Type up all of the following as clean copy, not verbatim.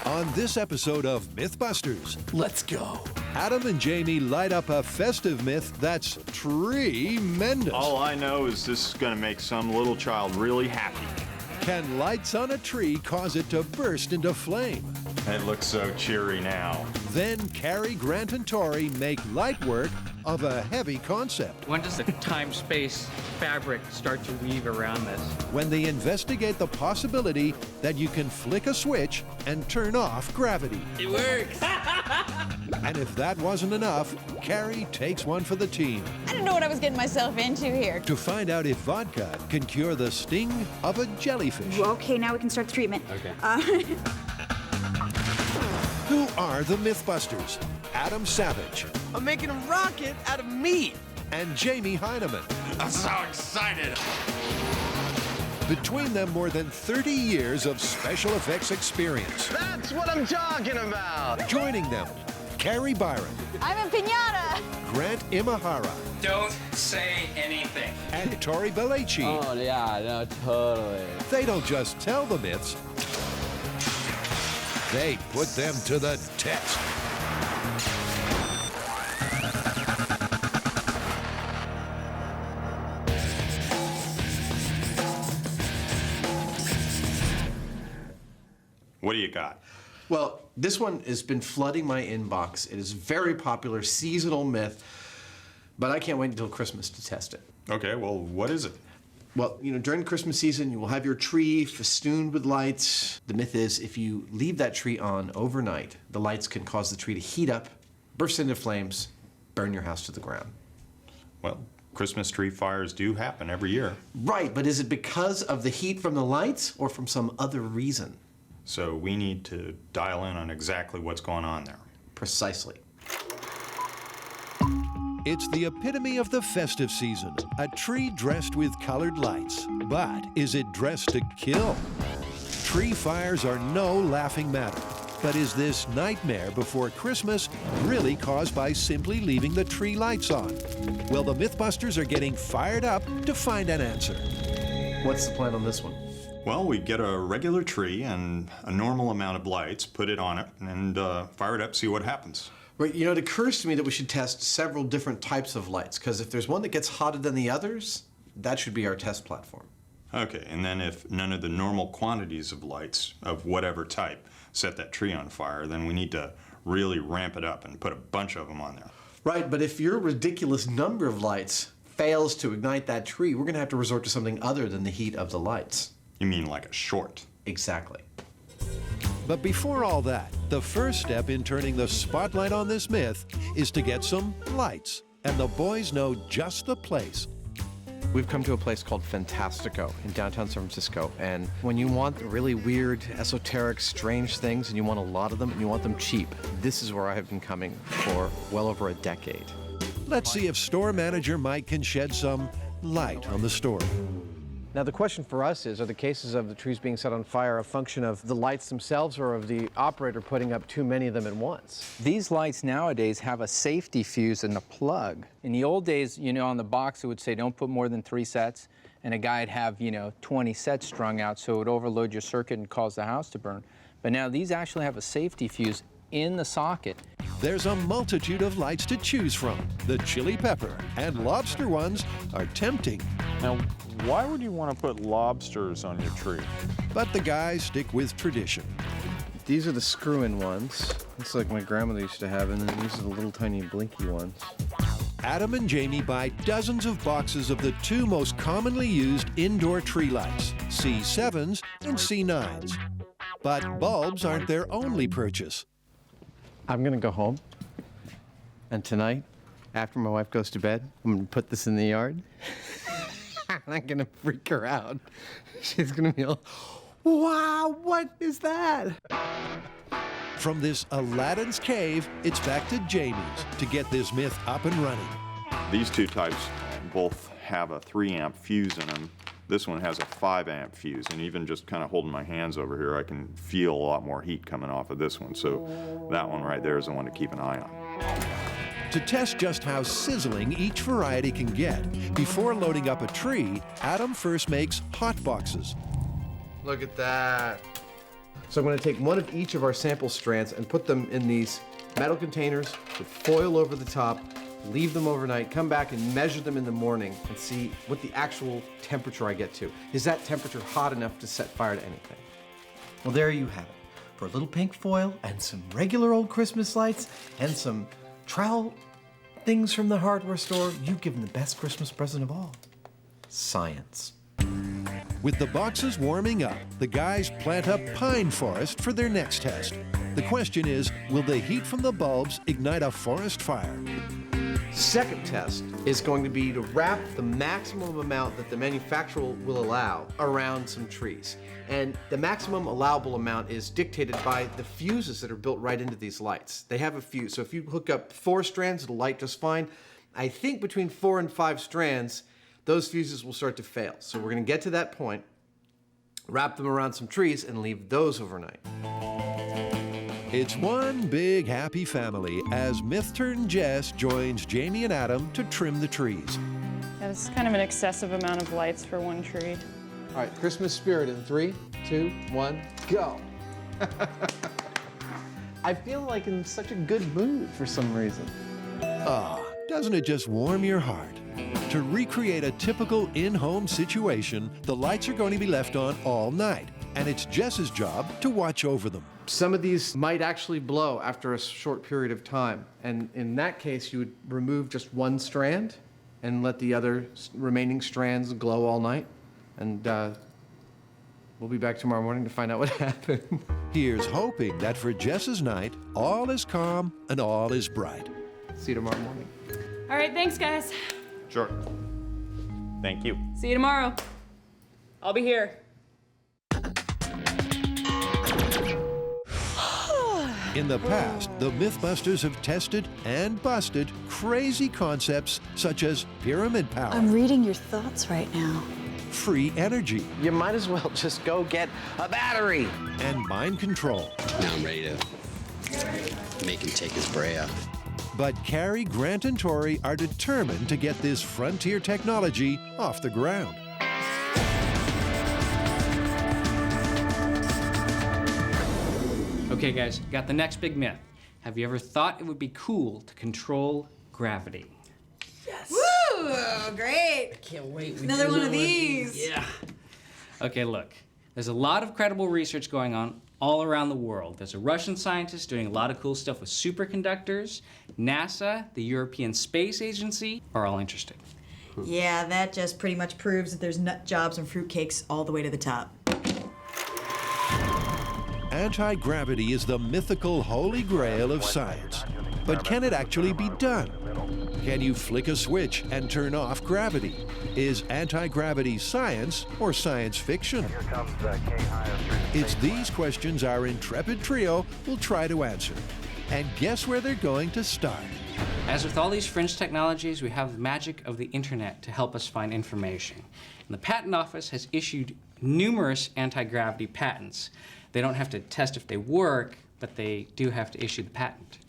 On this episode of MythBusters, Let's go. Adam and Jamie light up a festive myth that's tremendous. All I know is this is going to make some little child really happy. Can lights on a tree cause it to burst into flame? It looks so cheery now. Then Carrie, Grant, and Tori make light work of a heavy concept. When does the time-space fabric start to weave around this? When they investigate the possibility that you can flick a switch and turn off gravity. It works! And if that wasn't enough, Carrie takes one for the team I didn't know what I was getting myself into here. to find out if vodka can cure the sting of a jellyfish. Okay, now we can start the treatment. Okay. Who are the MythBusters? Adam Savage I'm making a rocket out of meat. and Jamie Heineman. I'm so excited. Between them, more than 30 years of special effects experience. That's what I'm talking about. Joining them, Carrie Byron, I'm a piñata. Grant Imahara, Don't say anything. and Tori Belleci. Oh, yeah, no, totally. They don't just tell the myths, they put them to the test. What do you got? Well, this one has been flooding my inbox. It is a very popular seasonal myth, but I can't wait until Christmas to test it. Okay, well, what is it? Well, during the Christmas season, you will have your tree festooned with lights. The myth is if you leave that tree on overnight, the lights can cause the tree to heat up, burst into flames, burn your house to the ground. Well, Christmas tree fires do happen every year. Right, but is it because of the heat from the lights or from some other reason? So we need to dial in on exactly what's going on there. Precisely. It's the epitome of the festive season, a tree dressed with colored lights. But is it dressed to kill? Tree fires are no laughing matter. But is this nightmare before Christmas really caused by simply leaving the tree lights on? Well, the MythBusters are getting fired up to find an answer. What's the plan on this one? Well, we get a regular tree and a normal amount of lights, put it on it, and fire it up, see what happens. Right, it occurs to me that we should test several different types of lights, because if there's one that gets hotter than the others, that should be our test platform. Okay, and then if none of the normal quantities of lights of whatever type set that tree on fire, then we need to really ramp it up and put a bunch of them on there. Right, but if your ridiculous number of lights fails to ignite that tree, we're going to have to resort to something other than the heat of the lights. You mean like a short? Exactly. But before all that, the first step in turning the spotlight on this myth is to get some lights. And the boys know just the place. We've come to a place called Fantastico in downtown San Francisco, and when you want really weird, esoteric, strange things, and you want a lot of them, and you want them cheap, this is where I have been coming for well over a decade. Let's see if store manager Mike can shed some light on the story. Now the question for us is, are the cases of the trees being set on fire a function of the lights themselves or of the operator putting up too many of them at once? These lights nowadays have a safety fuse and a plug. In the old days, on the box it would say don't put more than 3 sets, and a guy'd have, 20 sets strung out, so it would overload your circuit and cause the house to burn. But now these actually have a safety fuse in the socket. There's a multitude of lights to choose from. The chili pepper and lobster ones are tempting. Now, why would you want to put lobsters on your tree? But the guys stick with tradition. These are the screw-in ones. It's like my grandmother used to have, and then these are the little tiny blinky ones. Adam and Jamie buy dozens of boxes of the 2 most commonly used indoor tree lights, C7s and C9s. But bulbs aren't their only purchase. I'm gonna go home, and tonight, after my wife goes to bed, I'm gonna put this in the yard. I'm gonna freak her out. She's gonna be like, wow, what is that? From this Aladdin's cave, it's back to Jamie's to get this myth up and running. These two types both have a 3-amp fuse in them. This one has a 5-amp fuse, and even just kind of holding my hands over here, I can feel a lot more heat coming off of this one. So that one right there is the one to keep an eye on. To test just how sizzling each variety can get, before loading up a tree, Adam first makes hot boxes. Look at that. So I'm going to take one of each of our sample strands and put them in these metal containers with foil over the top, leave them overnight, come back and measure them in the morning and see what the actual temperature I get to. Is that temperature hot enough to set fire to anything? Well, there you have it. For a little pink foil and some regular old Christmas lights and some trowel things from the hardware store, you've given the best Christmas present of all. Science. With the boxes warming up, the guys plant a pine forest for their next test. The question is, will the heat from the bulbs ignite a forest fire? Second test is going to be to wrap the maximum amount that the manufacturer will allow around some trees. And the maximum allowable amount is dictated by the fuses that are built right into these lights. They have a fuse, so if you hook up 4 strands, it'll light just fine. I think between 4 and 5 strands, those fuses will start to fail. So we're gonna get to that point, wrap them around some trees, and leave those overnight. It's one big happy family as Myth-Turned Jess joins Jamie and Adam to trim the trees. Yeah, this is kind of an excessive amount of lights for one tree. All right, Christmas spirit in 3, 2, 1, go. I feel like in such a good mood for some reason. Ah, doesn't it just warm your heart? To recreate a typical in-home situation, the lights are going to be left on all night, and it's Jess's job to watch over them. Some of these might actually blow after a short period of time, and in that case, you would remove just 1 strand and let the other remaining strands glow all night, and we'll be back tomorrow morning to find out what happened. Here's hoping that for Jess's night, all is calm and all is bright. See you tomorrow morning. All right, thanks, guys. Sure. Thank you. See you tomorrow. I'll be here. In the past, the MythBusters have tested and busted crazy concepts such as pyramid power, I'm reading your thoughts right now. free energy, You might as well just go get a battery. and mind control. Now I'm ready to make him take his bray off. But Carrie, Grant, and Tori are determined to get this frontier technology off the ground. Okay, guys, got the next big myth. Have you ever thought it would be cool to control gravity? Woo! Great! Can't wait. Another one of these. Yeah. Okay, look. There's a lot of credible research going on all around the world. There's a Russian scientist doing a lot of cool stuff with superconductors. NASA, the European Space Agency are all interested. Yeah, that just pretty much proves that there's nut jobs and fruitcakes all the way to the top. Anti-gravity is the mythical holy grail of science. But can it actually be done? Can you flick a switch and turn off gravity? Is anti-gravity science or science fiction? It's these questions our intrepid trio will try to answer. And guess where they're going to start? As with all these fringe technologies, we have the magic of the internet to help us find information. And the Patent Office has issued numerous anti-gravity patents. They don't have to test if they work, but they do have to issue the patent.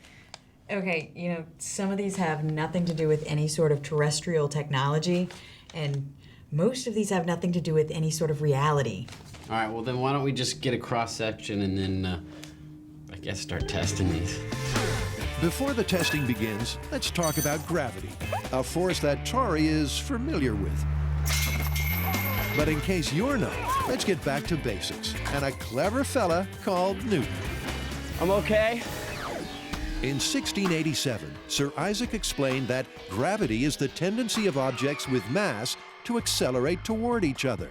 Okay, you know, some of these have nothing to do with any sort of terrestrial technology, and most of these have nothing to do with any sort of reality. All right, well then why don't we just get a cross-section and then, I guess, start testing these. Before the testing begins, let's talk about gravity, a force that Tori is familiar with. But in case you're not, let's get back to basics and a clever fella called Newton. I'm okay. In 1687, Sir Isaac explained that gravity is the tendency of objects with mass to accelerate toward each other.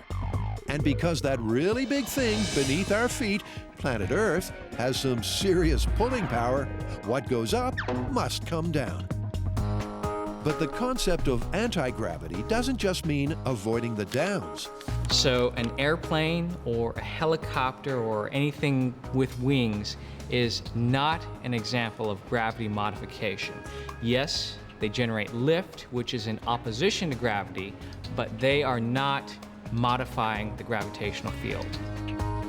And because that really big thing beneath our feet, planet Earth, has some serious pulling power, what goes up must come down. But the concept of anti-gravity doesn't just mean avoiding the downs. So an airplane or a helicopter or anything with wings is not an example of gravity modification. Yes, they generate lift, which is in opposition to gravity, but they are not modifying the gravitational field.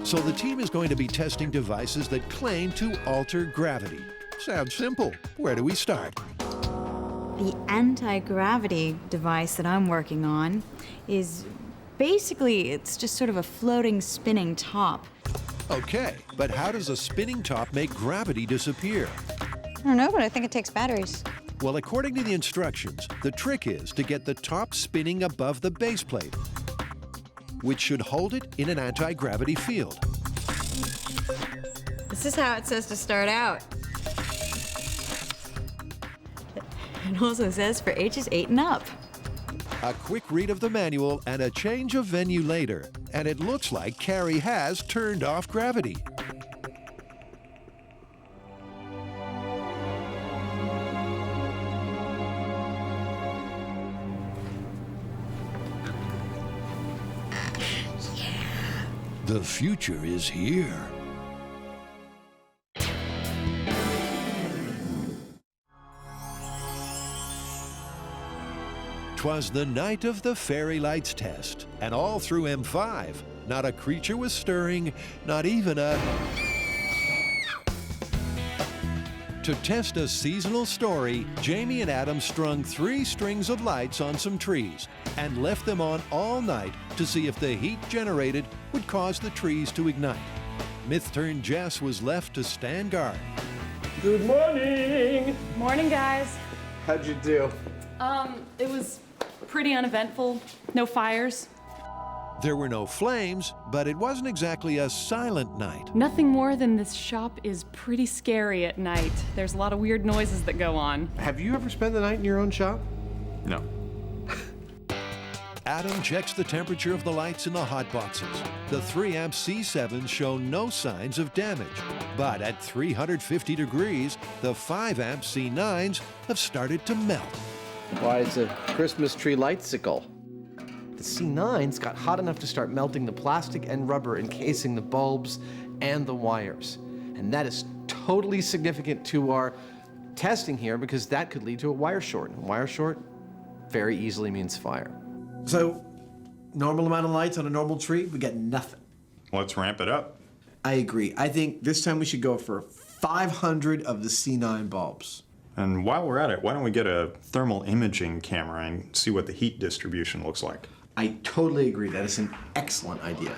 So the team is going to be testing devices that claim to alter gravity. Sounds simple. Where do we start? The anti-gravity device that I'm working on is basically, it's just sort of a floating, spinning top. Okay, but how does a spinning top make gravity disappear? I don't know, but I think it takes batteries. Well, according to the instructions, the trick is to get the top spinning above the base plate, which should hold it in an anti-gravity field. This is how it says to start out. It also says for ages 8 and up. A quick read of the manual and a change of venue later, and it looks like Carrie has turned off gravity. The future is here. 'Twas the night of the fairy lights test, and all through M5, not a creature was stirring, not even a... To test a seasonal story, Jamie and Adam strung 3 strings of lights on some trees and left them on all night to see if the heat generated would cause the trees to ignite. Myth-turned Jess was left to stand guard. Good morning. Morning, guys. How'd you do? It was pretty uneventful. No fires. There were no flames, but it wasn't exactly a silent night. Nothing more than this shop is pretty scary at night. There's a lot of weird noises that go on. Have you ever spent the night in your own shop? No. Adam checks the temperature of the lights in the hot boxes. The 3-amp C7s show no signs of damage. But at 350 degrees, the 5-amp C9s have started to melt. Why, it's a Christmas tree lightsicle. The C9s got hot enough to start melting the plastic and rubber encasing the bulbs and the wires. And that is totally significant to our testing here because that could lead to a wire short. And a wire short very easily means fire. So, normal amount of lights on a normal tree, we get nothing. Let's ramp it up. I agree. I think this time we should go for 500 of the C9 bulbs. And while we're at it, why don't we get a thermal imaging camera and see what the heat distribution looks like? I totally agree. That is an excellent idea.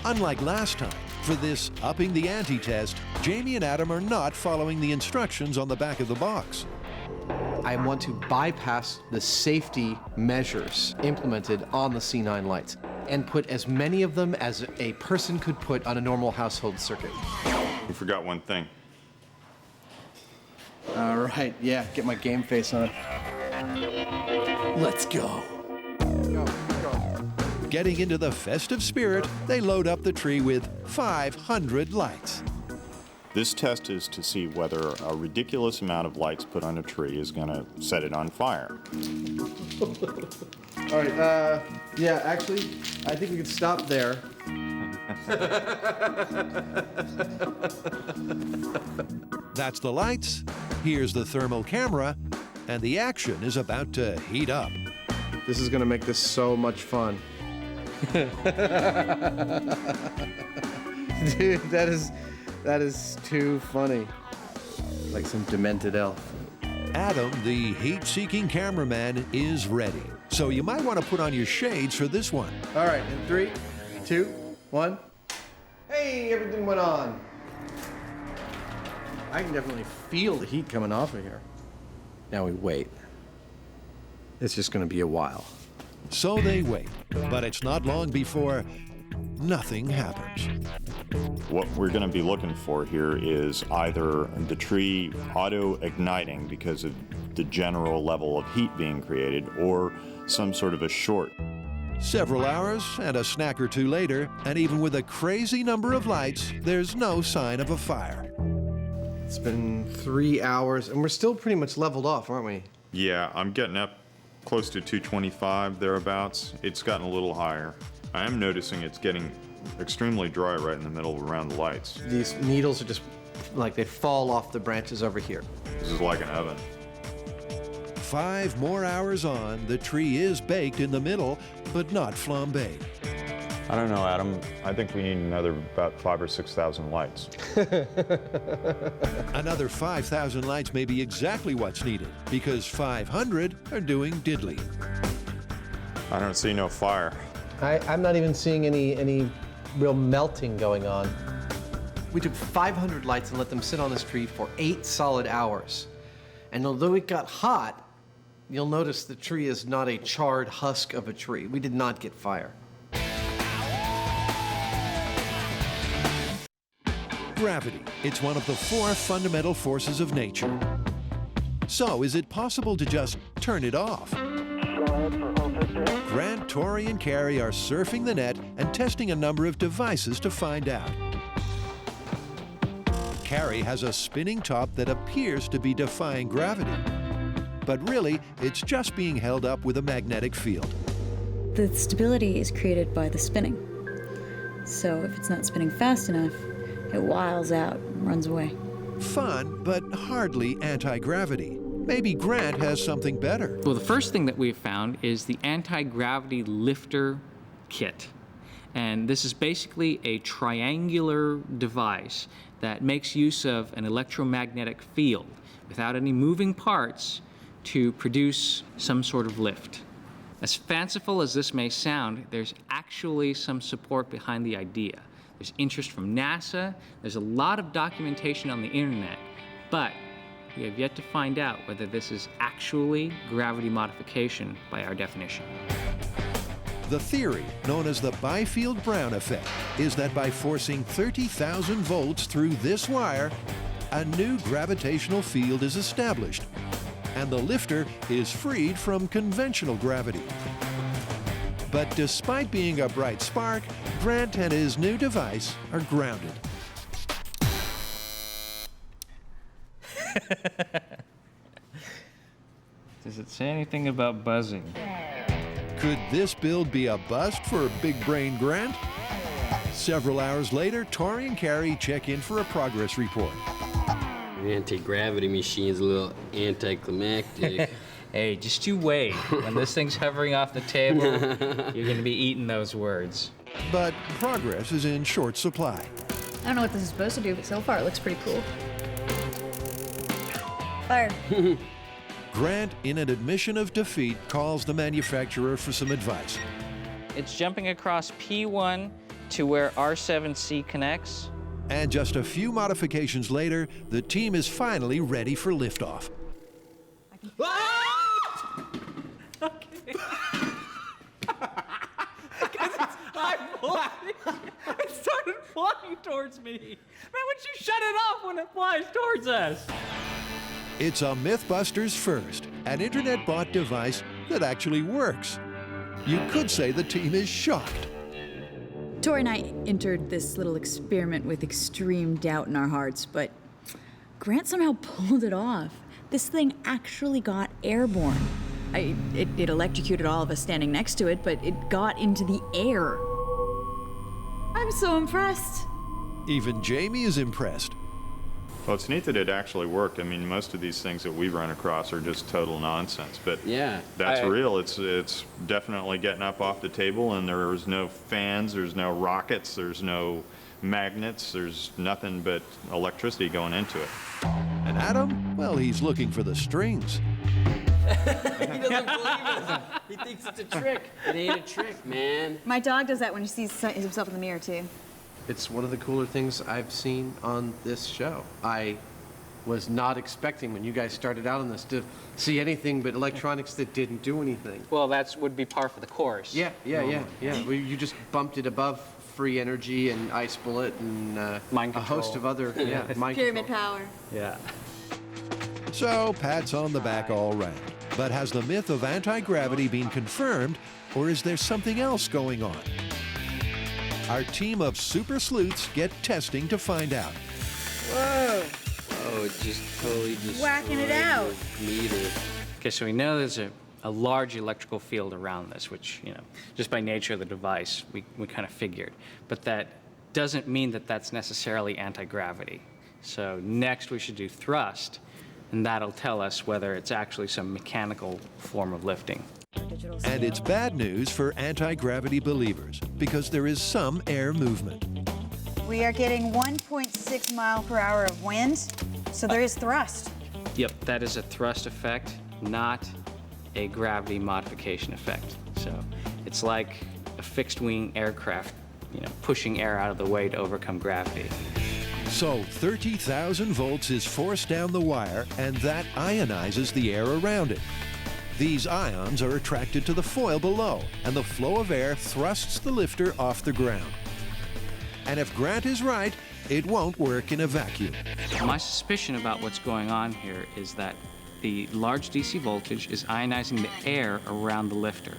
Unlike last time, for this upping the ante test, Jamie and Adam are not following the instructions on the back of the box. I want to bypass the safety measures implemented on the C9 lights and put as many of them as a person could put on a normal household circuit. We forgot one thing. All right, yeah, get my game face on. Let's go. Getting into the festive spirit, they load up the tree with 500 lights. This test is to see whether a ridiculous amount of lights put on a tree is going to set it on fire. All right, yeah, actually, I think we could stop there. That's the lights, here's the thermal camera, and the action is about to heat up. This is gonna make this so much fun. Dude, that is too funny. Like some demented elf. Adam, the heat-seeking cameraman, is ready. So you might want to put on your shades for this one. All right, in 3, 2, 1. Hey, everything went on. I can definitely feel the heat coming off of here. Now we wait. It's just gonna be a while. So they wait, but it's not long before nothing happens. What we're going to be looking for here is either the tree auto-igniting because of the general level of heat being created, or some sort of a short. Several hours and a snack or two later, and even with a crazy number of lights, there's no sign of a fire. It's been 3 hours, and we're still pretty much leveled off, aren't we? Yeah, I'm getting up close to 225, thereabouts. It's gotten a little higher. I am noticing it's getting extremely dry right in the middle around the lights. These needles are just like they fall off the branches over here. This is like an oven. 5 more hours on, the tree is baked in the middle, but not flambéed. I don't know, Adam. I think we need another about 5,000 or 6,000 lights. Another 5,000 lights may be exactly what's needed, because 500 are doing diddly. I don't see no fire. I'm not even seeing any real melting going on. We took 500 lights and let them sit on this tree for 8 solid hours. And although it got hot, you'll notice the tree is not a charred husk of a tree. We did not get fire. Gravity. It's one of the 4 fundamental forces of nature. So, is it possible to just turn it off? Grant, Tori, and Carrie are surfing the net and testing a number of devices to find out. Carrie has a spinning top that appears to be defying gravity. But really, it's just being held up with a magnetic field. The stability is created by the spinning. So if it's not spinning fast enough, it wiles out and runs away. Fun, but hardly anti-gravity. Maybe Grant has something better. Well, the first thing that we've found is the anti-gravity lifter kit. And this is basically a triangular device that makes use of an electromagnetic field without any moving parts to produce some sort of lift. As fanciful as this may sound, there's actually some support behind the idea. There's interest from NASA, there's a lot of documentation on the internet, but we have yet to find out whether this is actually gravity modification by our definition. The theory, known as the Byfield-Brown effect, is that by forcing 30,000 volts through this wire, a new gravitational field is established, and the lifter is freed from conventional gravity. But despite being a bright spark, Grant and his new device are grounded. Does it say anything about buzzing? Could this build be a bust for Big Brain Grant? Several hours later, Tori and Carrie check in for a progress report. Anti-gravity machine's a little anticlimactic. Hey, just you wait. When this thing's hovering off the table, you're gonna be eating those words. But progress is in short supply. I don't know what this is supposed to do, but so far it looks pretty cool. Fire. Grant, in an admission of defeat, calls the manufacturer for some advice. It's jumping across P1 to where R7C connects. And just a few modifications later, the team is finally ready for liftoff. It started flying towards me. Man, why don't you shut it off when it flies towards us? It's a MythBusters first, an internet-bought device that actually works. You could say the team is shocked. Tori and I entered this little experiment with extreme doubt in our hearts, but Grant somehow pulled it off. This thing actually got airborne. It electrocuted all of us standing next to it, but it got into the air. I'm so impressed. Even Jamie is impressed. Well, it's neat that it actually worked. I mean, most of these things that we run across are just total nonsense, but Yeah. that's real. It's definitely getting up off the table, and there's no fans, there's no rockets, there's no magnets, there's nothing but electricity going into it. And Adam, well, he's looking for the strings. He doesn't believe it. He thinks it's a trick. It ain't a trick, man. My dog does that when he sees himself in the mirror, too. It's one of the cooler things I've seen on this show. I was not expecting, when you guys started out on this, to see anything but electronics that didn't do anything. Well, that would be par for the course. Yeah. Well, you just bumped it above free energy and ice bullet and a host of other mind Pyramid control. power. Yeah. So, pats on the back all right. But has the myth of anti-gravity been confirmed, or is there something else going on? Our team of super sleuths get testing to find out. Whoa. Oh, it just totally destroyed Whacking it out. the meter. Okay, so we know there's a large electrical field around this, which, just by nature of the device, we kind of figured. But that doesn't mean that that's necessarily anti-gravity. So next we should do thrust, and that'll tell us whether it's actually some mechanical form of lifting. And it's bad news for anti-gravity believers, because there is some air movement. We are getting 1.6 mile per hour of wind, so there is thrust. Yep, that is a thrust effect, not a gravity modification effect. So it's like a fixed-wing aircraft pushing air out of the way to overcome gravity. So 30,000 volts is forced down the wire, and that ionizes the air around it. These ions are attracted to the foil below, and the flow of air thrusts the lifter off the ground. And if Grant is right, it won't work in a vacuum. My suspicion about what's going on here is that the large DC voltage is ionizing the air around the lifter.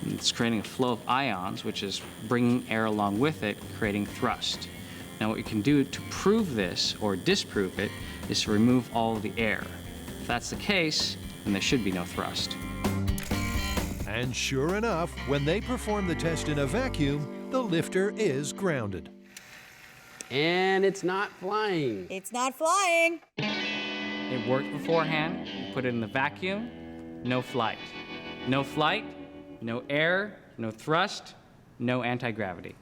And it's creating a flow of ions, which is bringing air along with it, creating thrust. Now what you can do to prove this, or disprove it, is to remove all of the air. If that's the case, then there should be no thrust. And sure enough, when they perform the test in a vacuum, the lifter is grounded. And it's not flying. It's not flying. It worked beforehand, you put it in the vacuum, no flight. No flight, no air, no thrust, no anti-gravity.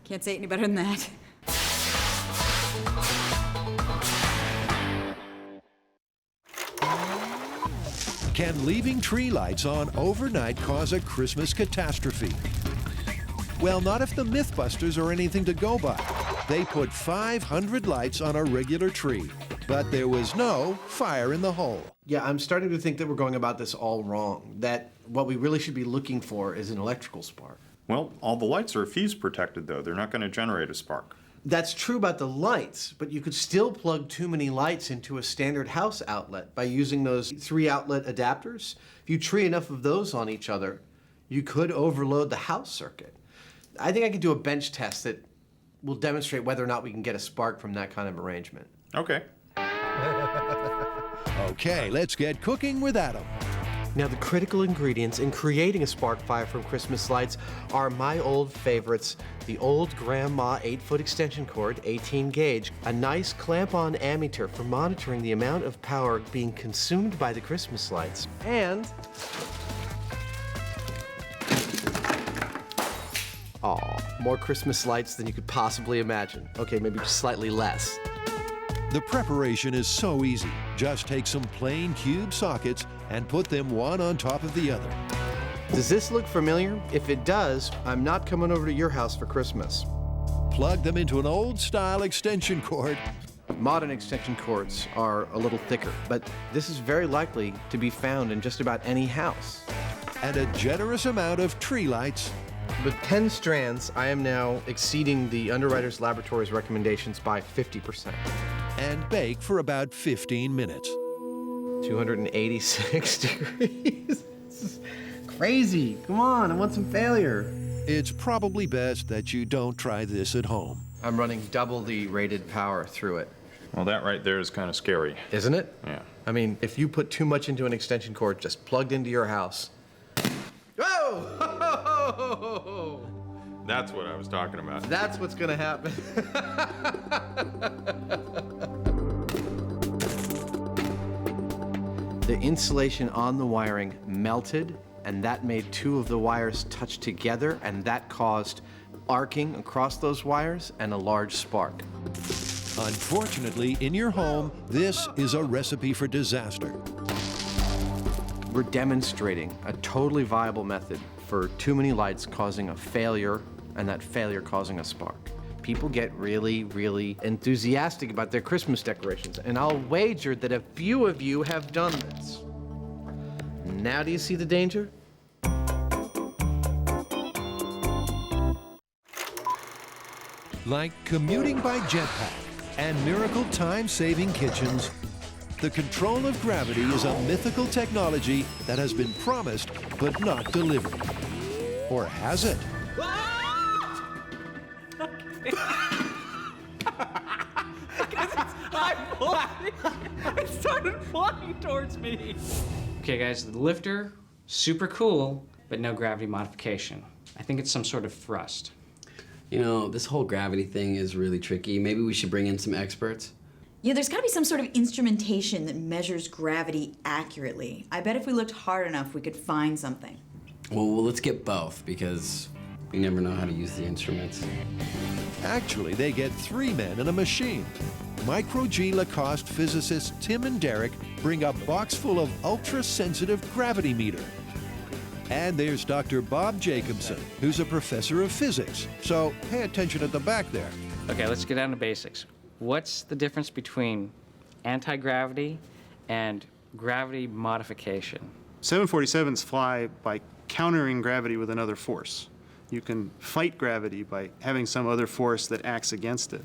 Can't say it any better than that. Can leaving tree lights on overnight cause a Christmas catastrophe? Well, not if the MythBusters are anything to go by. They put 500 lights on a regular tree, but there was no fire in the hole. Yeah, I'm starting to think that we're going about this all wrong, that what we really should be looking for is an electrical spark. Well, all the lights are fuse protected, though. They're not going to generate a spark. That's true about the lights, but you could still plug too many lights into a standard house outlet by using those 3-outlet adapters. If you tree enough of those on each other, you could overload the house circuit. I think I could do a bench test that will demonstrate whether or not we can get a spark from that kind of arrangement. Okay. Okay, let's get cooking with Adam. Now, the critical ingredients in creating a spark fire from Christmas lights are my old favorites: the old grandma 8-foot extension cord, 18 gauge, a nice clamp-on ammeter for monitoring the amount of power being consumed by the Christmas lights, and more Christmas lights than you could possibly imagine. Okay, maybe just slightly less. The preparation is so easy. Just take some plain cube sockets and put them one on top of the other. Does this look familiar? If it does, I'm not coming over to your house for Christmas. Plug them into an old-style extension cord. Modern extension cords are a little thicker, but this is very likely to be found in just about any house. And a generous amount of tree lights. With 10 strands, I am now exceeding the Underwriters Laboratories recommendations by 50%. And bake for about 15 minutes. 286 degrees. This is crazy. Come on, I want some failure. It's probably best that you don't try this at home. I'm running double the rated power through it. Well, that right there is kind of scary. Isn't it? Yeah. I mean, if you put too much into an extension cord just plugged into your house. Whoa! That's what I was talking about. That's what's gonna happen. The insulation on the wiring melted, and that made 2 of the wires touch together, and that caused arcing across those wires and a large spark. Unfortunately, in your home, this is a recipe for disaster. We're demonstrating a totally viable method for too many lights causing a failure, and that failure causing a spark. People get really, really enthusiastic about their Christmas decorations, and I'll wager that a few of you have done this. Now do you see the danger? Like commuting by jetpack and miracle time-saving kitchens, the control of gravity is a mythical technology that has been promised but not delivered. Or has it? It started flying towards me. Okay, guys, the lifter, super cool, but no gravity modification. I think it's some sort of thrust. You know, this whole gravity thing is really tricky. Maybe we should bring in some experts. Yeah, there's gotta be some sort of instrumentation that measures gravity accurately. I bet if we looked hard enough, we could find something. Well, let's get both, because we never know how to use the instruments. Actually, they get 3 men and a machine. Micro-G Lacoste physicists Tim and Derek bring a box full of ultra-sensitive gravity meter. And there's Dr. Bob Jacobson, who's a professor of physics. So pay attention at the back there. Okay, let's get down to basics. What's the difference between anti-gravity and gravity modification? 747s fly by countering gravity with another force. You can fight gravity by having some other force that acts against it.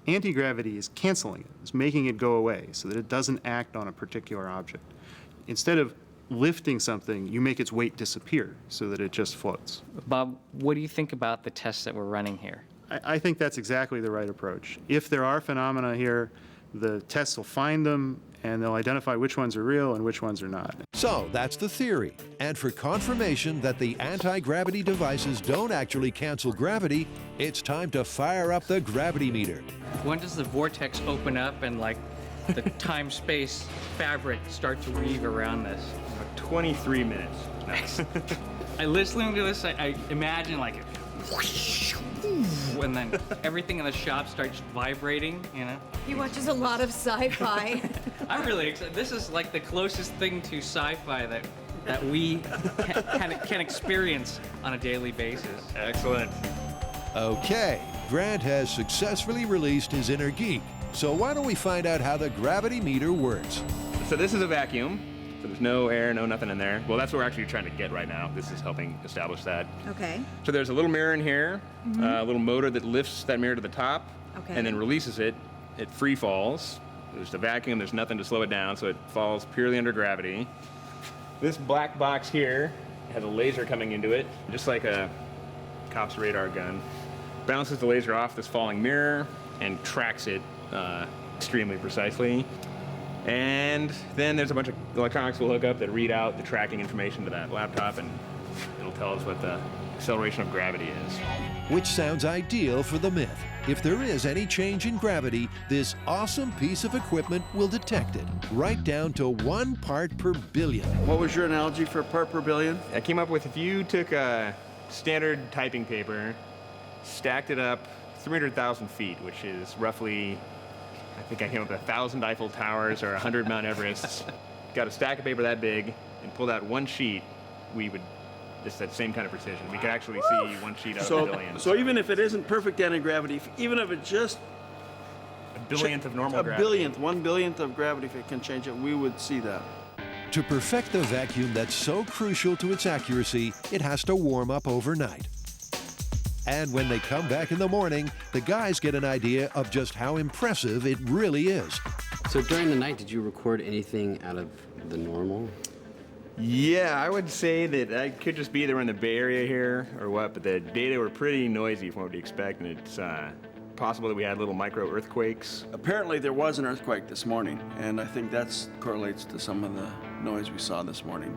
Anti-gravity is canceling it, it's making it go away so that it doesn't act on a particular object. Instead of lifting something, you make its weight disappear so that it just floats. Bob, what do you think about the tests that we're running here? I think that's exactly the right approach. If there are phenomena here, the tests will find them and they'll identify which ones are real and which ones are not. So that's the theory. And for confirmation that the anti-gravity devices don't actually cancel gravity, it's time to fire up the gravity meter. When does the vortex open up and like the time-space fabric start to weave around this? 23 minutes. Nice. I listening to this, I imagine like and then everything in the shop starts vibrating, you know? He watches a lot of sci-fi. I'm really excited. This is like the closest thing to sci-fi that we can experience on a daily basis. Excellent. Okay, Grant has successfully released his inner geek. So why don't we find out how the gravity meter works? So this is a vacuum. So there's no air, no nothing in there. Well, that's what we're actually trying to get right now. This is helping establish that. Okay. So there's a little mirror in here, a little motor that lifts that mirror to the top, and then releases it. It free falls. There's the vacuum, there's nothing to slow it down, so it falls purely under gravity. This black box here has a laser coming into it, just like a cop's radar gun. Bounces the laser off this falling mirror and tracks it extremely precisely. And then there's a bunch of electronics we'll hook up that read out the tracking information to that laptop, and it'll tell us what the acceleration of gravity is. Which sounds ideal for the myth. If there is any change in gravity, this awesome piece of equipment will detect it, right down to 1 part per billion. What was your analogy for part per billion? I came up with if you took a standard typing paper, stacked it up 300,000 feet, which is roughly, I think I came up with 1,000 Eiffel Towers or 100 Mount Everests, got a stack of paper that big, and pulled out one sheet, we would, just that same kind of precision. We could actually see one sheet out of a billion. So even if it isn't perfect anti-gravity, even if it's just a billionth of normal gravity. A billionth, 1/1000th of gravity, if it can change it, we would see that. To perfect the vacuum that's so crucial to its accuracy, it has to warm up overnight. And when they come back in the morning, the guys get an idea of just how impressive it really is. So during the night, did you record anything out of the normal? Yeah, I would say that I could just be either in the Bay Area here or what, but the data were pretty noisy from what we'd expect, and it's possible that we had little micro earthquakes. Apparently there was an earthquake this morning, and I think that correlates to some of the noise we saw this morning.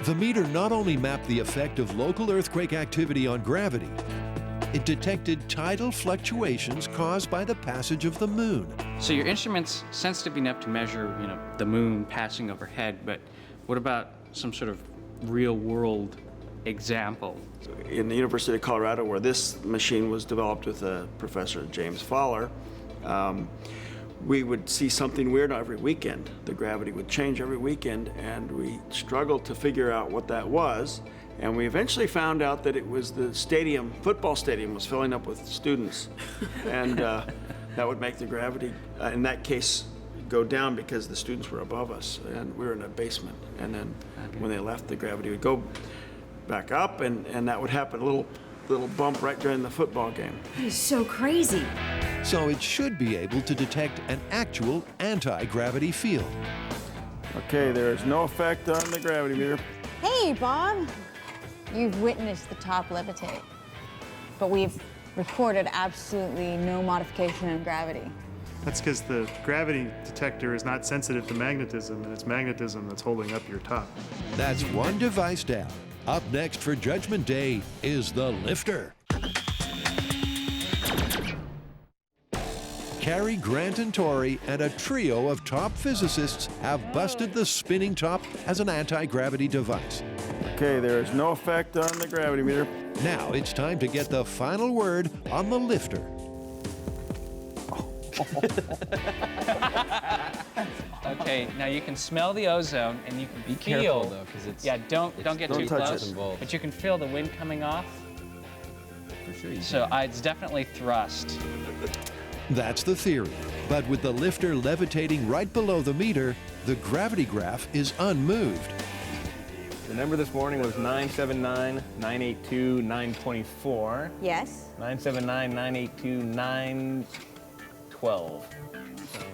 The meter not only mapped the effect of local earthquake activity on gravity, it detected tidal fluctuations caused by the passage of the moon. So your instrument's sensitive enough to measure, you know, the moon passing overhead, but what about some sort of real-world example? In the University of Colorado, where this machine was developed with Professor James Fowler, we would see something weird every weekend. The gravity would change every weekend, and we struggled to figure out what that was. And we eventually found out that it was the stadium, football stadium was filling up with students. And that would make the gravity, in that case, go down because the students were above us and we were in a basement. And then when they left, the gravity would go back up, and that would happen, a little bump right during the football game. That is so crazy. So it should be able to detect an actual anti-gravity field. Okay, there is no effect on the gravity meter. Hey, Bob. You've witnessed the top levitate, but we've recorded absolutely no modification in gravity. That's because the gravity detector is not sensitive to magnetism, and it's magnetism that's holding up your top. That's one device down. Up next for Judgment Day is the lifter. Carrie, Grant, and Tori and a trio of top physicists have busted the spinning top as an anti-gravity device. Okay, there is no effect on the gravity meter. Now it's time to get the final word on the lifter. Okay, now you can smell the ozone and you can Be feel. careful though, because it's. Yeah, don't get Don't too touch close. it. But you can feel the wind coming off. For sure. So it's definitely thrust. That's the theory. But with the lifter levitating right below the meter, the gravity graph is unmoved. The number this morning was 979, 982, 924. Yes. 979, 982, 912.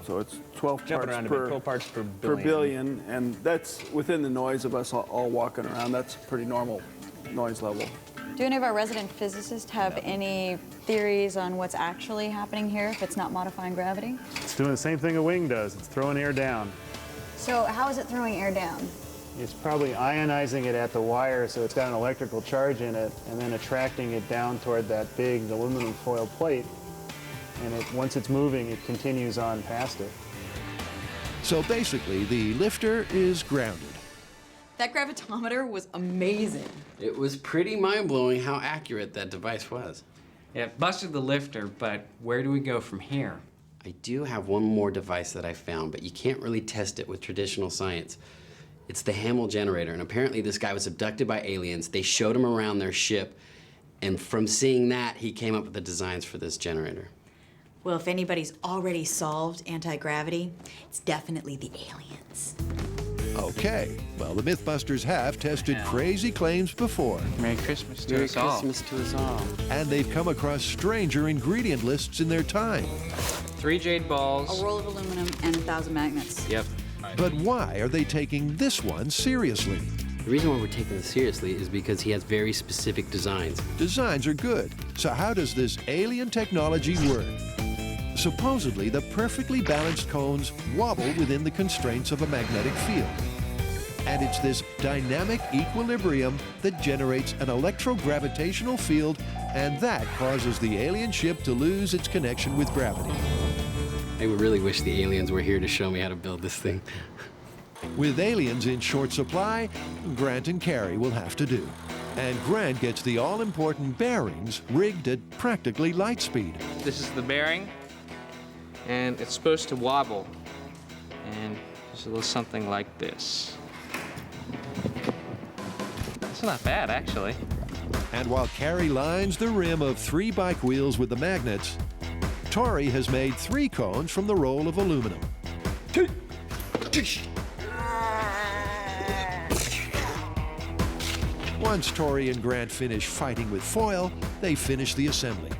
So it's 12 Jumping parts around a per, bit, 12 parts per per billion, and that's within the noise of us all walking around. That's a pretty normal noise level. Do any of our resident physicists have any theories on what's actually happening here if it's not modifying gravity? It's doing the same thing a wing does. It's throwing air down. So how is it throwing air down? It's probably ionizing it at the wire, so it's got an electrical charge in it, and then attracting it down toward that big aluminum foil plate. And once it's moving, it continues on past it. So basically, the lifter is grounded. That gravitometer was amazing. It was pretty mind-blowing how accurate that device was. Yeah, it busted the lifter, but where do we go from here? I do have one more device that I found, but you can't really test it with traditional science. It's the Hamill generator, and apparently this guy was abducted by aliens. They showed him around their ship, and from seeing that, he came up with the designs for this generator. Well, if anybody's already solved anti-gravity, it's definitely the aliens. Okay, well, the MythBusters have tested crazy claims before. Merry Christmas to Merry us all. Christmas to us all. And they've come across stranger ingredient lists in their time. 3 jade balls. A roll of aluminum and 1,000 magnets. Yep. But why are they taking this one seriously? The reason why we're taking this seriously is because he has very specific designs. Designs are good. So how does this alien technology work? Supposedly, the perfectly balanced cones wobble within the constraints of a magnetic field. And it's this dynamic equilibrium that generates an electrogravitational field, and that causes the alien ship to lose its connection with gravity. I really wish the aliens were here to show me how to build this thing. With aliens in short supply, Grant and Carrie will have to do. And Grant gets the all-important bearings rigged at practically light speed. This is the bearing, and it's supposed to wobble. And there's a little something like this. It's not bad, actually. And while Carrie lines the rim of 3 bike wheels with the magnets, Tori has made 3 cones from the roll of aluminum. Once Tori and Grant finish fighting with foil, they finish the assembly.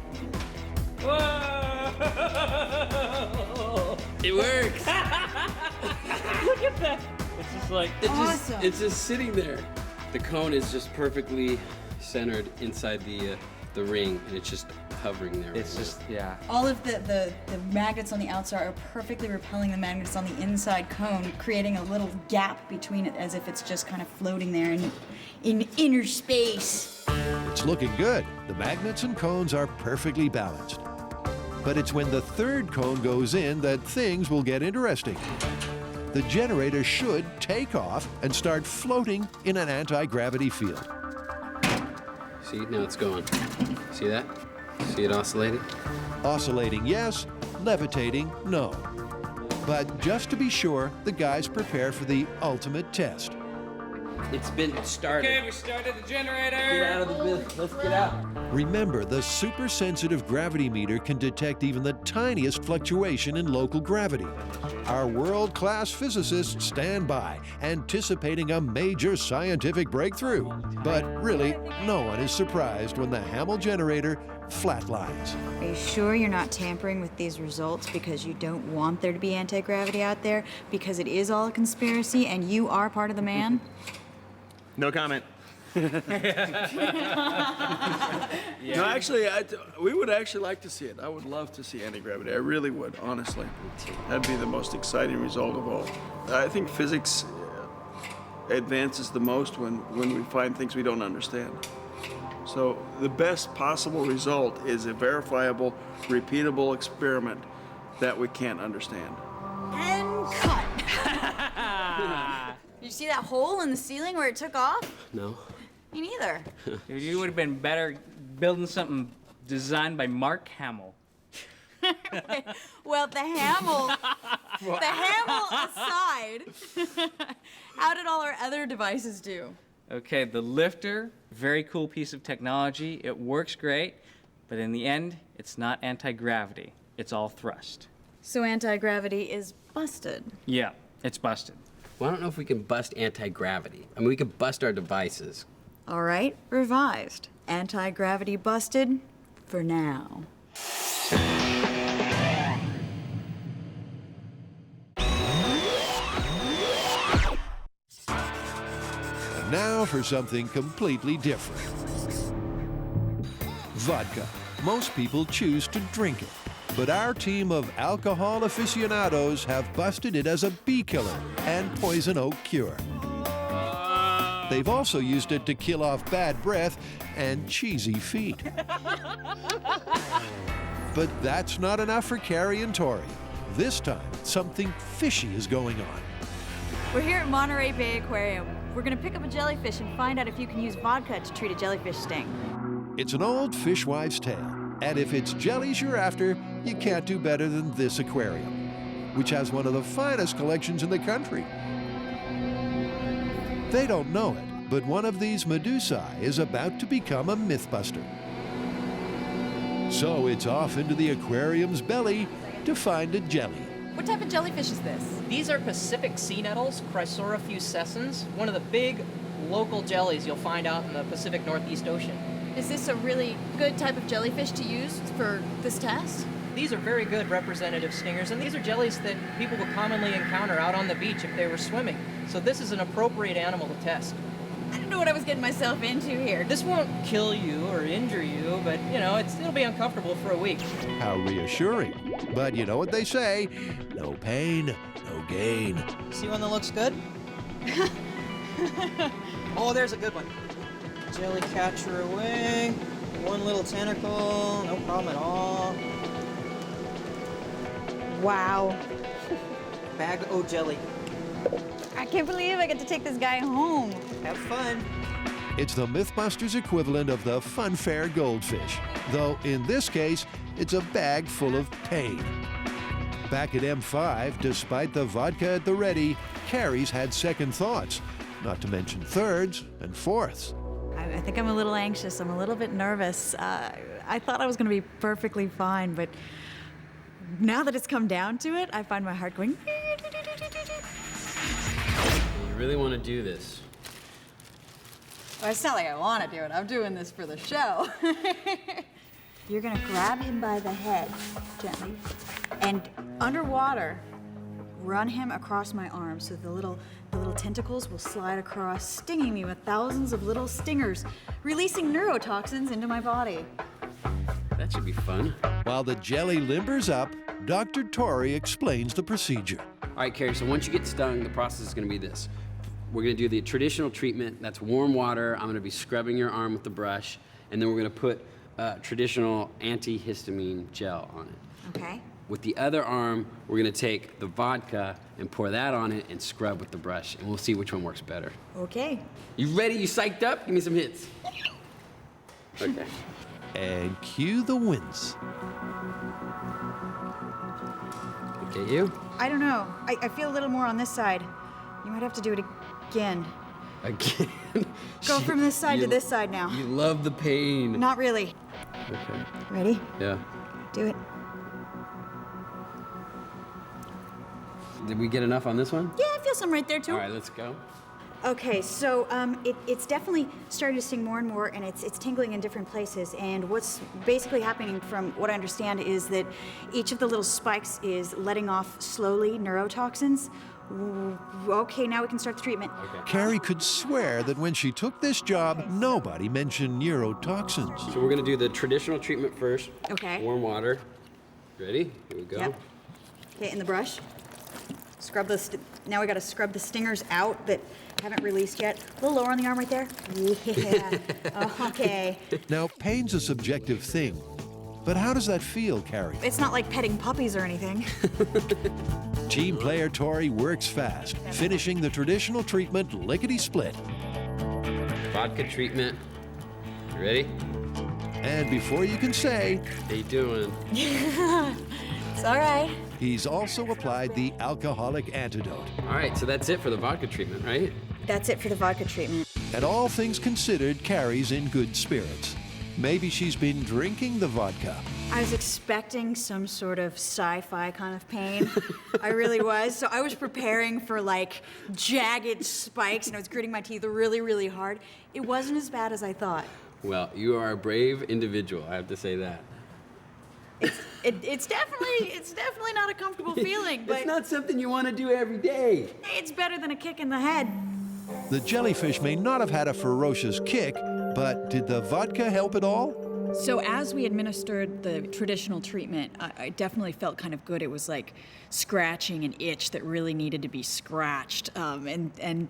It works! Look at that! It's just like, It's just sitting there. The cone is just perfectly centered inside the ring, and it's just hovering there. it's just, yeah. All of the magnets on the outside are perfectly repelling the magnets on the inside cone, creating a little gap between it as if it's just kind of floating there in inner space. It's looking good. The magnets and cones are perfectly balanced. But it's when the 3rd cone goes in that things will get interesting. The generator should take off and start floating in an anti-gravity field. See, now it's going. See that? See it oscillating? Oscillating, yes. Levitating, no. But just to be sure, the guys prepare for the ultimate test. It's been started. Okay, we started the generator. Get out of the bit. Let's get out. Remember, the super-sensitive gravity meter can detect even the tiniest fluctuation in local gravity. Our world-class physicists stand by, anticipating a major scientific breakthrough. But really, no one is surprised when the Hamill generator flatlines. Are you sure you're not tampering with these results because you don't want there to be anti-gravity out there? Because it is all a conspiracy and you are part of the man? No comment. No, actually, we would actually like to see it. I would love to see anti-gravity. I really would, honestly. That'd be the most exciting result of all. I think physics advances the most when we find things we don't understand. So the best possible result is a verifiable, repeatable experiment that we can't understand. And cut. You see that hole in the ceiling where it took off? No. Me neither. Dude, you would have been better building something designed by Mark Hamill. Well, the Hamill aside, how did all our other devices do? Okay, the lifter, very cool piece of technology. It works great, but in the end, it's not anti-gravity. It's all thrust. So anti-gravity is busted. Yeah, it's busted. Well, I don't know if we can bust anti-gravity. I mean, we can bust our devices. All right, revised. Anti-gravity busted for now. And now for something completely different. Vodka. Most people choose to drink it, but our team of alcohol aficionados have busted it as a bee killer and poison oak cure. They've also used it to kill off bad breath and cheesy feet. But that's not enough for Carrie and Tori. This time, something fishy is going on. We're here at Monterey Bay Aquarium. We're gonna pick up a jellyfish and find out if you can use vodka to treat a jellyfish sting. It's an old fishwife's tale, and if it's jellies you're after, you can't do better than this aquarium, which has one of the finest collections in the country. They don't know it, but one of these medusae is about to become a mythbuster. So it's off into the aquarium's belly to find a jelly. What type of jellyfish is this? These are Pacific sea nettles, Chrysora fuscescens, one of the big local jellies you'll find out in the Pacific Northeast Ocean. Is this a really good type of jellyfish to use for this test? These are very good representative stingers, and these are jellies that people would commonly encounter out on the beach if they were swimming. So this is an appropriate animal to test. I didn't know what I was getting myself into here. This won't kill you or injure you, but you know, it'll be uncomfortable for a week. How reassuring. But you know what they say, no pain, no gain. See one that looks good? Oh, there's a good one. Jelly catcher wing, one little tentacle, no problem at all. Wow. Bag o' jelly. I can't believe I get to take this guy home. Have fun. It's the Mythbusters equivalent of the funfair goldfish, though in this case, it's a bag full of pain. Back at M5, despite the vodka at the ready, Carrie's had second thoughts, not to mention thirds and fourths. I think I'm a little anxious. I'm a little bit nervous. I thought I was going to be perfectly fine, but now that it's come down to it, I find my heart going. You really want to do this? Well, it's not like I want to do it. I'm doing this for the show. You're going to grab him by the head, gently, and underwater, run him across my arm so the little tentacles will slide across, stinging me with thousands of little stingers, releasing neurotoxins into my body. That should be fun. While the jelly limbers up, Dr. Tori explains the procedure. All right, Carrie, so once you get stung, the process is going to be this. We're going to do the traditional treatment. That's warm water. I'm going to be scrubbing your arm with the brush, and then we're going to put traditional antihistamine gel on it. Okay. With the other arm, we're going to take the vodka and pour that on it and scrub with the brush, and we'll see which one works better. Okay. You ready? You psyched up? Give me some hits. Okay. And cue the wince. Okay, you? I don't know. I feel a little more on this side. You might have to do it again. Again? Go from this side to this side now. You love the pain. Not really. Okay. Ready? Yeah. Do it. Did we get enough on this one? Yeah, I feel some right there too. All right, let's go. Okay, so it's definitely starting to sting more and more, and it's tingling in different places. And what's basically happening, from what I understand, is that each of the little spikes is letting off slowly neurotoxins. Okay, now we can start the treatment. Okay. Carrie could swear that when she took this job, nobody mentioned neurotoxins. So we're gonna do the traditional treatment first. Okay. Warm water. Ready? Here we go. Yep. Okay, in the brush. Scrub now we gotta scrub the stingers out that haven't released yet. A little lower on the arm right there. Yeah. Okay. Now, pain's a subjective thing, but how does that feel, Carrie? It's not like petting puppies or anything. Team player Tori works fast, finishing the traditional treatment lickety-split. Vodka treatment. You ready? And before you can say, how you doing? It's all right. He's also applied the alcoholic antidote. All right, so that's it for the vodka treatment, right? That's it for the vodka treatment. And all things considered, Carrie's in good spirits. Maybe she's been drinking the vodka. I was expecting some sort of sci-fi kind of pain. I really was. So I was preparing for like jagged spikes and I was gritting my teeth really, really hard. It wasn't as bad as I thought. Well, you are a brave individual, I have to say that. It's definitely not a comfortable feeling, but It's not something you want to do every day. it's better than a kick in the head. The jellyfish may not have had a ferocious kick, but did the vodka help at all? So as we administered the traditional treatment, I definitely felt kind of good. It was like scratching an itch that really needed to be scratched. And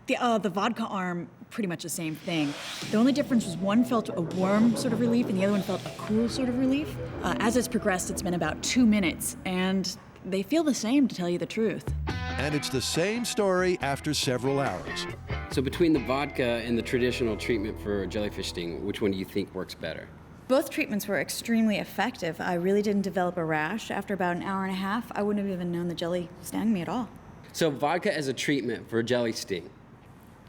the vodka arm, pretty much the same thing. The only difference was one felt a warm sort of relief and the other one felt a cool sort of relief. As it's progressed, it's been about 2 minutes, and they feel the same, to tell you the truth. And it's the same story after several hours. So between the vodka and the traditional treatment for a jellyfish sting, which one do you think works better? Both treatments were extremely effective. I really didn't develop a rash. After about an hour and a half, I wouldn't have even known the jelly stung me at all. So vodka as a treatment for a jelly sting.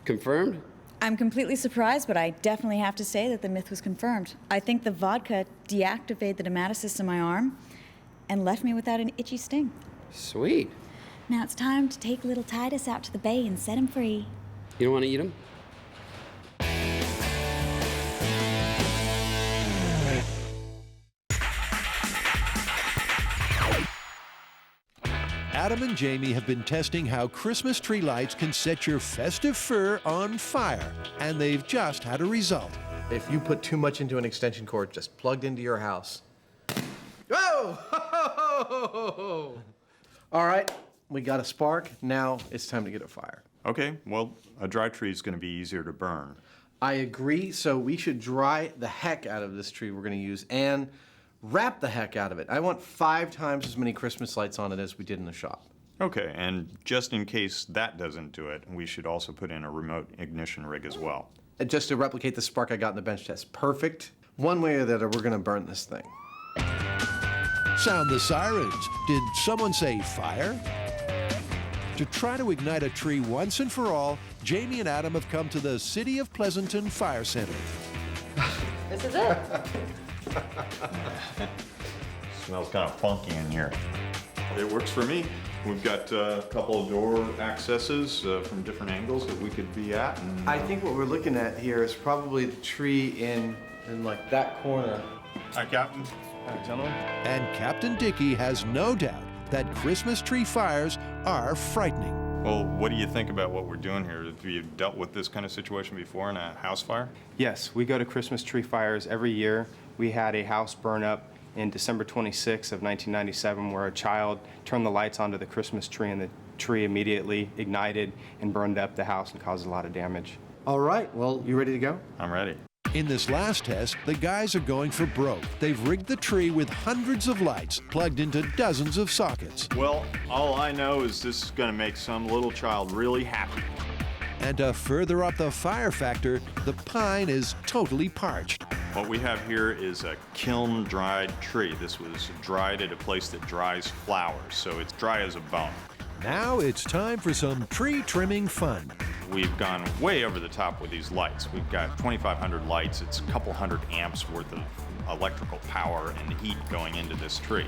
Confirmed? I'm completely surprised, but I definitely have to say that the myth was confirmed. I think the vodka deactivated the nematocysts in my arm and left me without an itchy sting. Sweet. Now it's time to take little Titus out to the bay and set him free. You don't want to eat them? Adam and Jamie have been testing how Christmas tree lights can set your festive fur on fire, and they've just had a result. If you put too much into an extension cord just plugged into your house. Whoa! All right, we got a spark. Now it's time to get a fire. Okay, well, a dry tree is going to be easier to burn. I agree, so we should dry the heck out of this tree we're gonna use and wrap the heck out of it. I want 5 times as many Christmas lights on it as we did in the shop. Okay, and just in case that doesn't do it, we should also put in a remote ignition rig as well. And just to replicate the spark I got in the bench test. Perfect. One way or the other, we're gonna burn this thing. Sound the sirens. Did someone say fire? To try to ignite a tree once and for all, Jamie and Adam have come to the City of Pleasanton Fire Center. This is it. Smells kind of funky in here. It works for me. We've got a couple of door accesses from different angles that we could be at. And, I think what we're looking at here is probably the tree in like that corner. Hi, Captain. Hi, gentlemen. And Captain Dickey has no doubt that Christmas tree fires are frightening. Well, what do you think about what we're doing here? Have you dealt with this kind of situation before in a house fire? Yes, we go to Christmas tree fires every year. We had a house burn up in December 26th of 1997 where a child turned the lights onto the Christmas tree and the tree immediately ignited and burned up the house and caused a lot of damage. All right, well, you ready to go? I'm ready. In this last test, the guys are going for broke. They've rigged the tree with hundreds of lights plugged into dozens of sockets. Well, all I know is this is going to make some little child really happy. And to further up the fire factor, the pine is totally parched. What we have here is a kiln-dried tree. This was dried at a place that dries flowers, so it's dry as a bone. Now it's time for some tree trimming fun. We've gone way over the top with these lights. We've got 2,500 lights. It's a couple hundred amps worth of electrical power and heat going into this tree.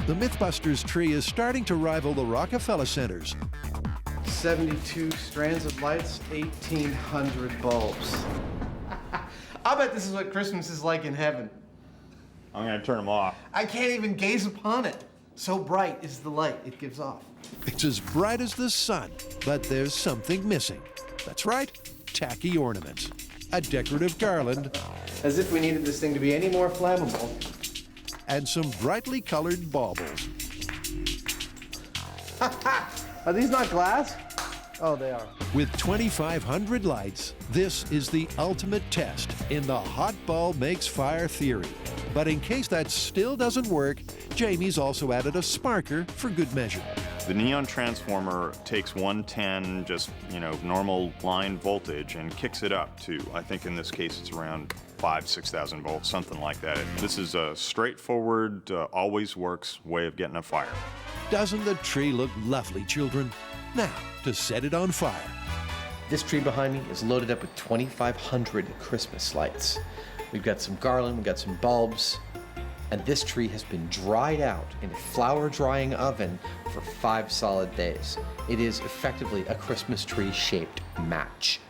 The MythBusters tree is starting to rival the Rockefeller Center's. 72 strands of lights, 1,800 bulbs. I bet this is what Christmas is like in heaven. I'm going to turn them off. I can't even gaze upon it. So bright is the light it gives off. It's as bright as the sun, but there's something missing. That's right, tacky ornaments. A decorative garland. As if we needed this thing to be any more flammable. And some brightly colored baubles. Are these not glass? Oh, they are. With 2,500 lights, this is the ultimate test in the hot bulb makes fire theory. But in case that still doesn't work, Jamie's also added a sparker for good measure. The neon transformer takes 110, just, normal line voltage and kicks it up to, I think in this case it's around 6,000 volts, something like that. This is a straightforward, always works way of getting a fire. Doesn't the tree look lovely, children? Now, to set it on fire. This tree behind me is loaded up with 2,500 Christmas lights. We've got some garland, we've got some bulbs, and this tree has been dried out in a flour drying oven for 5 solid days. It is effectively a Christmas tree shaped match.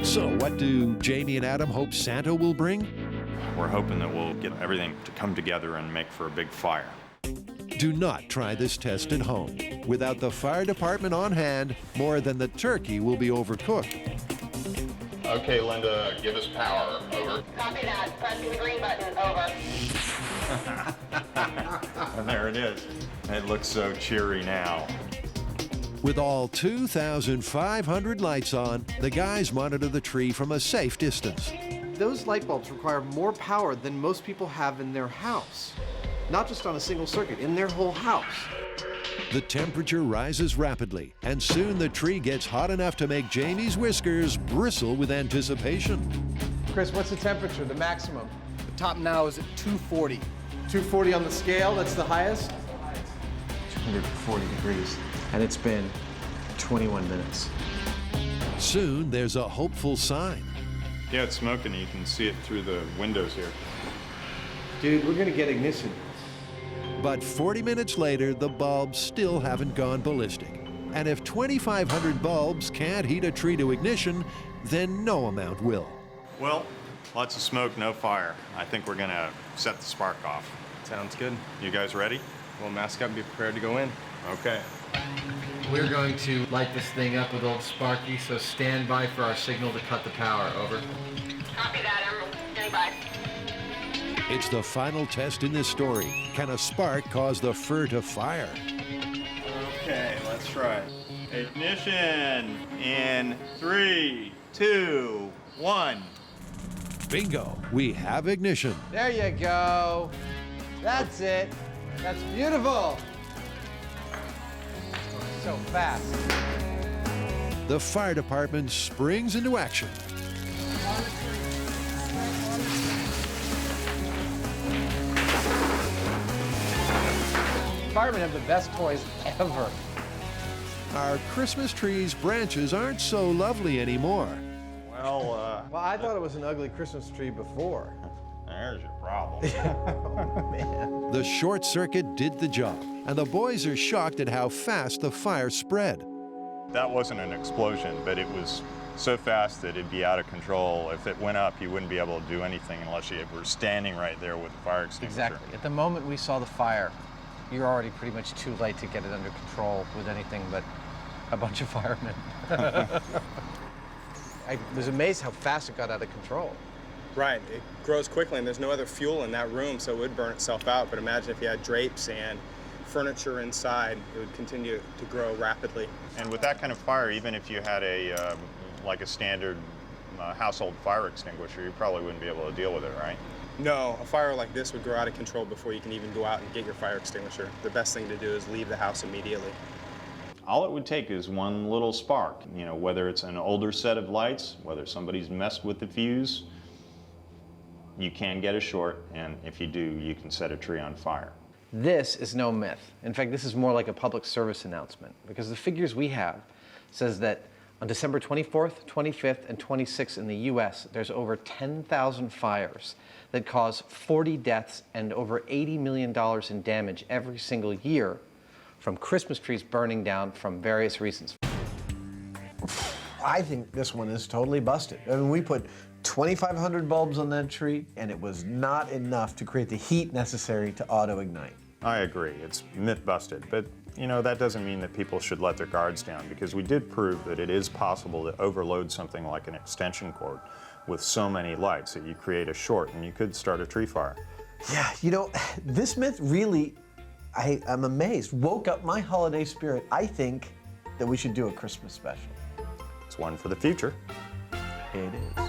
So what do Jamie and Adam hope Santa will bring? We're hoping that we'll get everything to come together and make for a big fire. Do not try this test at home. Without the fire department on hand, more than the turkey will be overcooked. Okay, Linda, give us power. Over. Copy that. Pressing the green button. Over. And there it is. It looks so cheery now. With all 2,500 lights on, the guys monitor the tree from a safe distance. Those light bulbs require more power than most people have in their house. Not just on a single circuit, in their whole house. The temperature rises rapidly, and soon the tree gets hot enough to make Jamie's whiskers bristle with anticipation. Chris, what's the temperature, the maximum? The top now is at 240. 240 on the scale, that's the highest? 240 degrees. And it's been 21 minutes. Soon there's a hopeful sign. Yeah, it's smoking. You can see it through the windows here. Dude, we're gonna get ignition. But 40 minutes later, the bulbs still haven't gone ballistic. And if 2,500 bulbs can't heat a tree to ignition, then no amount will. Well, lots of smoke, no fire. I think we're gonna set the spark off. Sounds good. You guys ready? We'll mask up and be prepared to go in. Okay. We're going to light this thing up with old Sparky, so stand by for our signal to cut the power. Over. Copy that. I'm standing by. It's the final test in this story. Can a spark cause the fir to fire? Okay, let's try it. Ignition in 3, 2, 1. Bingo, we have ignition. There you go. That's it. That's beautiful. So fast. The fire department springs into action. Firemen have the best toys ever. Our Christmas tree's branches aren't so lovely anymore. Well, I thought it was an ugly Christmas tree before. There's your problem. Oh, man. The short circuit did the job, and the boys are shocked at how fast the fire spread. That wasn't an explosion, but it was so fast that it'd be out of control. If it went up, you wouldn't be able to do anything unless you were standing right there with the fire extinguisher. Exactly. At the moment we saw the fire, you're already pretty much too late to get it under control with anything but a bunch of firemen. I was amazed how fast it got out of control. Right, it grows quickly and there's no other fuel in that room, so it would burn itself out. But imagine if you had drapes and furniture inside, it would continue to grow rapidly. And with that kind of fire, even if you had a like a standard household fire extinguisher, you probably wouldn't be able to deal with it, right? No, a fire like this would grow out of control before you can even go out and get your fire extinguisher. The best thing to do is leave the house immediately. All it would take is one little spark, you know, whether it's an older set of lights, whether somebody's messed with the fuse, you can get a short, and if you do, you can set a tree on fire. This is no myth. In fact, this is more like a public service announcement, because the figures we have says that on December 24th, 25th, and 26th in the US, there's over 10,000 fires that cause 40 deaths and over $80 million in damage every single year from Christmas trees burning down from various reasons. I think this one is totally busted. I mean, we put 2,500 bulbs on that tree, and it was not enough to create the heat necessary to auto-ignite. I agree, it's myth busted, but you know, that doesn't mean that people should let their guards down, because we did prove that it is possible to overload something like an extension cord with so many lights that you create a short and you could start a tree fire. Yeah, you know, this myth really, I'm amazed, woke up my holiday spirit. I think that we should do a Christmas special. It's one for the future. It is.